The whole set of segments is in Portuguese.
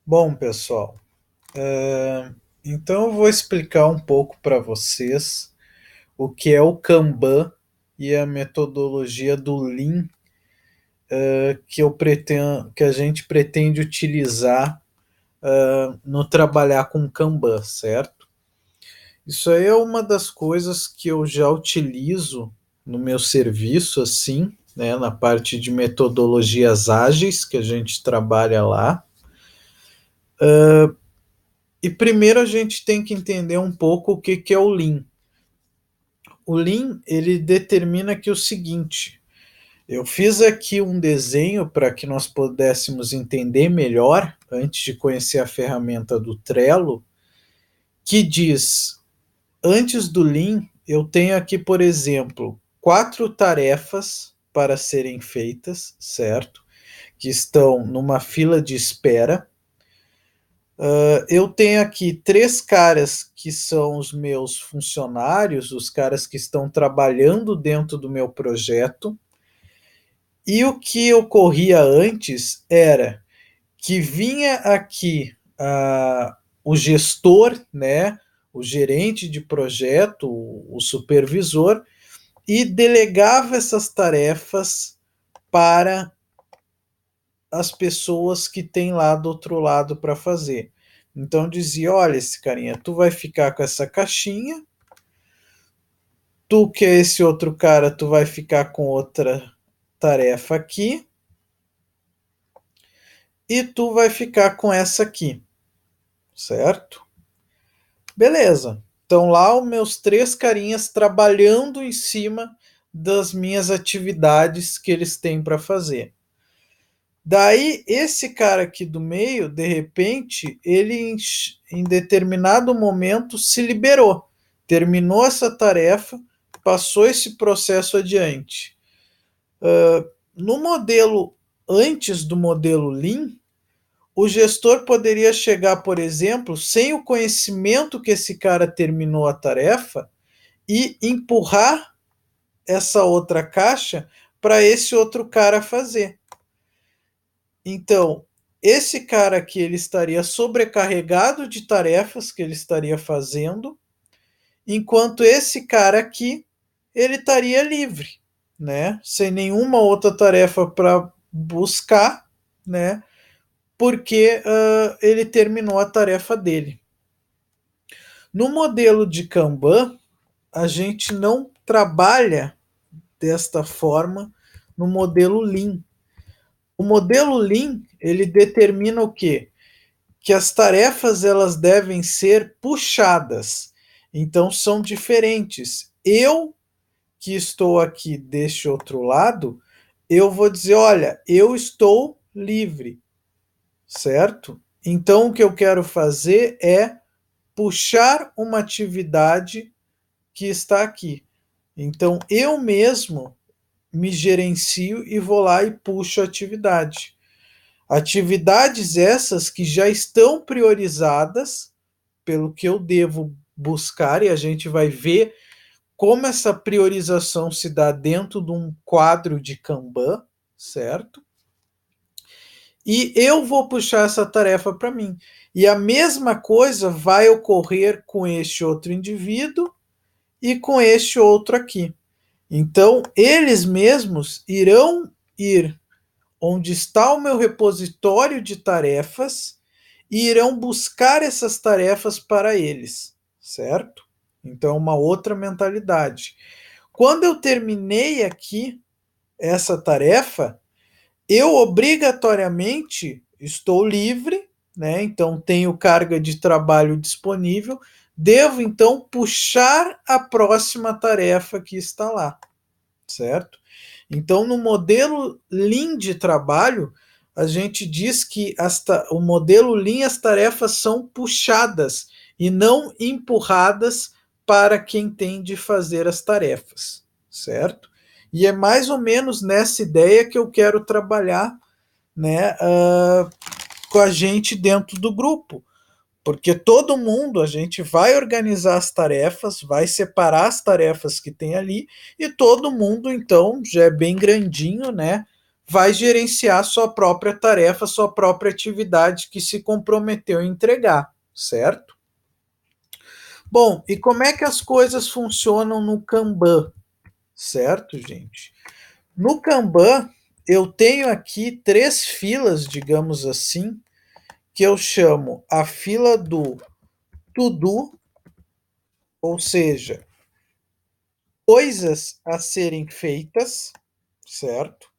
Bom, pessoal, então eu vou explicar um pouco para vocês o que é o Kanban e a metodologia do Lean que a gente pretende utilizar no trabalhar com Kanban, certo? Isso aí é uma das coisas que eu já utilizo no meu serviço, assim, né, na parte de metodologias ágeis que a gente trabalha lá. E primeiro a gente tem que entender um pouco o que é o Lean. O Lean, ele determina que o seguinte, eu fiz aqui um desenho para que nós pudéssemos entender melhor, antes de conhecer a ferramenta do Trello, que diz, antes do Lean, eu tenho aqui, por exemplo, 4 tarefas para serem feitas, certo? Que estão numa fila de espera. Eu tenho aqui 3 caras que são os meus funcionários, os caras que estão trabalhando dentro do meu projeto. E o que ocorria antes era que vinha aqui o gestor, né, o gerente de projeto, o supervisor, e delegava essas tarefas para as pessoas que tem lá do outro lado para fazer. Então dizia, olha, esse carinha, tu vai ficar com essa caixinha, tu que é esse outro cara, tu vai ficar com outra tarefa aqui, e tu vai ficar com essa aqui, certo? Beleza. Então lá os meus 3 carinhas trabalhando em cima das minhas atividades que eles têm para fazer. Daí, esse cara aqui do meio, de repente, ele em determinado momento se liberou, terminou essa tarefa, passou esse processo adiante. No modelo, antes do modelo Lean, o gestor poderia chegar, por exemplo, sem o conhecimento que esse cara terminou a tarefa e empurrar essa outra caixa para esse outro cara fazer. Então, esse cara aqui ele estaria sobrecarregado de tarefas que ele estaria fazendo, enquanto esse cara aqui ele estaria livre, né? Sem nenhuma outra tarefa para buscar, né? Porque ele terminou a tarefa dele. No modelo de Kanban, a gente não trabalha desta forma no modelo Lean. O modelo Lean ele determina o quê? Que as tarefas elas devem ser puxadas. Então são diferentes. Eu que estou aqui deste outro lado, eu vou dizer, olha, eu estou livre, certo? Então o que eu quero fazer é puxar uma atividade que está aqui. Então eu mesmo me gerencio e vou lá e puxo a atividade. Atividades essas que já estão priorizadas pelo que eu devo buscar, e a gente vai ver como essa priorização se dá dentro de um quadro de Kanban, certo? E eu vou puxar essa tarefa para mim. E a mesma coisa vai ocorrer com este outro indivíduo e com este outro aqui. Então, eles mesmos irão ir onde está o meu repositório de tarefas e irão buscar essas tarefas para eles, certo? Então, é uma outra mentalidade. Quando eu terminei aqui essa tarefa, eu obrigatoriamente estou livre, né? Então, tenho carga de trabalho disponível, devo então puxar a próxima tarefa que está lá, certo? Então, no modelo Lean de trabalho, a gente diz que o modelo Lean, as tarefas são puxadas e não empurradas para quem tem de fazer as tarefas, certo? E é mais ou menos nessa ideia que eu quero trabalhar, né, com a gente dentro do grupo. Porque todo mundo, a gente vai organizar as tarefas, vai separar as tarefas que tem ali, e todo mundo, então, já é bem grandinho, né? vai gerenciar sua própria tarefa, sua própria atividade que se comprometeu a entregar, certo? Bom, e como é que as coisas funcionam no Kanban, certo, gente? No Kanban, eu tenho aqui 3 filas, digamos assim, que eu chamo a fila do to-do, ou seja, coisas a serem feitas, certo?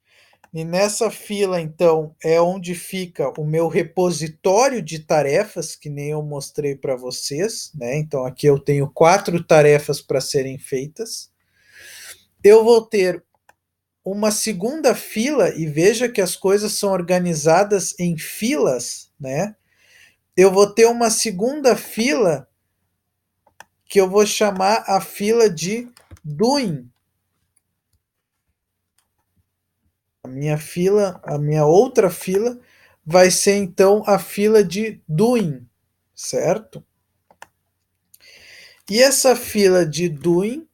E nessa fila, então, é onde fica o meu repositório de tarefas, que nem eu mostrei para vocês, né? Então, aqui eu tenho 4 tarefas para serem feitas. Eu vou ter uma segunda fila, e veja que as coisas são organizadas em filas, né? Eu vou ter uma segunda fila que eu vou chamar a fila de doing. A minha outra fila vai ser então a fila de doing, certo? E essa fila de doing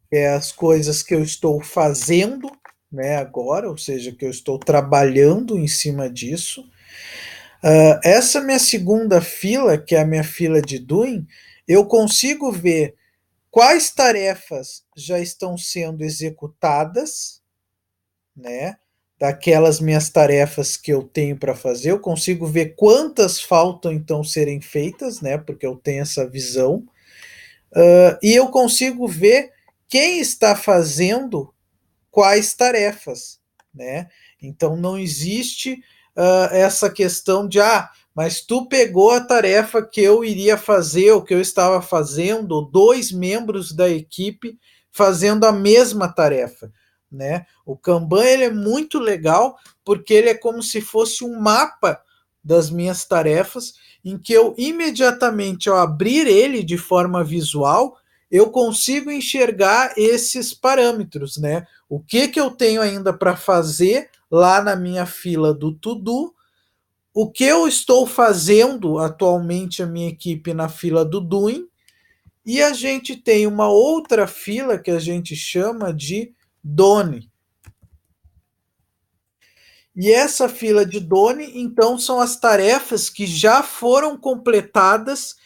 é as coisas que eu estou fazendo, né, agora, ou seja, que eu estou trabalhando em cima disso. Essa minha segunda fila, que é a minha fila de doing, eu consigo ver quais tarefas já estão sendo executadas, né? Daquelas minhas tarefas que eu tenho para fazer, eu consigo ver quantas faltam então serem feitas, né? Porque eu tenho essa visão. E eu consigo ver quem está fazendo quais tarefas, né? Então não existe essa questão de mas tu pegou a tarefa que eu iria fazer, o que eu estava fazendo, 2 membros da equipe fazendo a mesma tarefa, né? O Kanban ele é muito legal porque ele é como se fosse um mapa das minhas tarefas, em que eu imediatamente ao abrir ele de forma visual, eu consigo enxergar esses parâmetros, né? O que que eu tenho ainda para fazer lá na minha fila do to-do, o que eu estou fazendo atualmente a minha equipe na fila do doing, e a gente tem uma outra fila que a gente chama de done. E essa fila de done, então, são as tarefas que já foram completadas,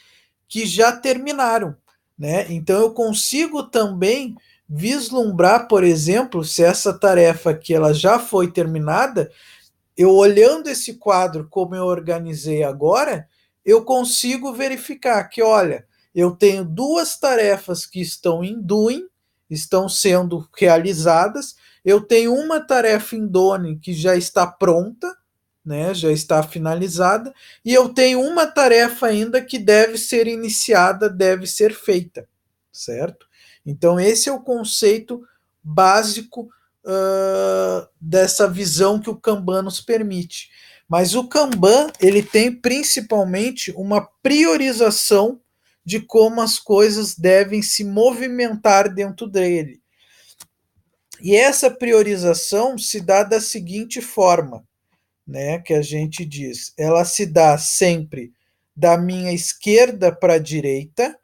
que já terminaram, né? Então eu consigo também vislumbrar, por exemplo, se essa tarefa aqui ela já foi terminada, eu olhando esse quadro como eu organizei agora, eu consigo verificar que, olha, eu tenho 2 tarefas que estão em doing, estão sendo realizadas, eu tenho uma tarefa em done que já está pronta, né, já está finalizada, e eu tenho uma tarefa ainda que deve ser iniciada, deve ser feita, certo? Então esse é o conceito básico dessa visão que o Kanban nos permite. Mas o Kanban ele tem principalmente uma priorização de como as coisas devem se movimentar dentro dele. E essa priorização se dá da seguinte forma, né, que a gente diz, ela se dá sempre da minha esquerda para a direita,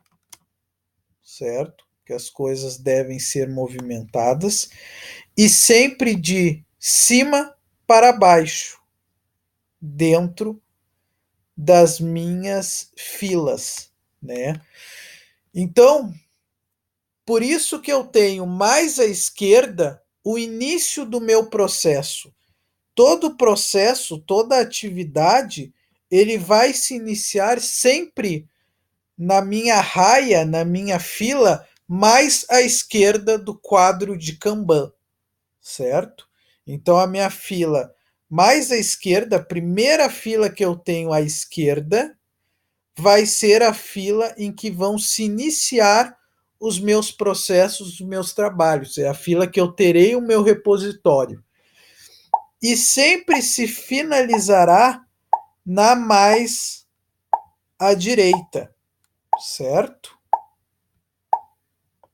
certo? Que as coisas devem ser movimentadas, e sempre de cima para baixo, dentro das minhas filas, né? Então, por isso que eu tenho mais à esquerda o início do meu processo. Todo processo, toda atividade, ele vai se iniciar sempre na minha raia, na minha fila, mais à esquerda do quadro de Kanban, certo? Então a minha fila mais à esquerda, a primeira fila que eu tenho à esquerda, vai ser a fila em que vão se iniciar os meus processos, os meus trabalhos. É a fila que eu terei o meu repositório. E sempre se finalizará na mais à direita, certo?